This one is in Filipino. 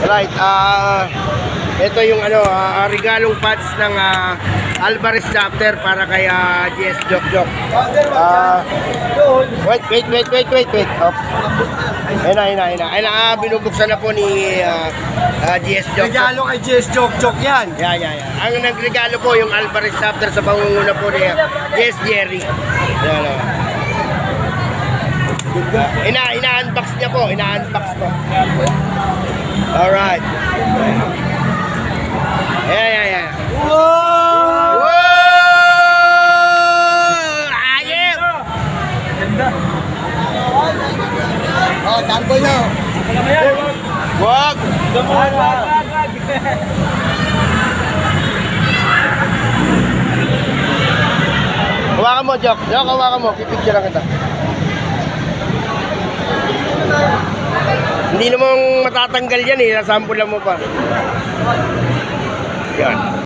Alright, ito yung regalong pads ng Alvarez Chapter para kay GS Jok Jok. Wait. Oh. Ayun na, binubuksan na po ni GS Jok Jok. Regalo kay GS Jok Jok yan. Yan. Ang nagregalo po yung Alvarez Chapter sa pangunguna po ni GS Jerry. Yan. Ina-unbox niya po, ina-unbox po. Alright. Ayan. Wow! Ayep! Ganda. Oh, sample na. Wag! Hawakan mo, Jok. Hawakan mo. Pipicture lang kita. Hindi namang matatanggal yan eh. Nasampulan mo pa. Yan.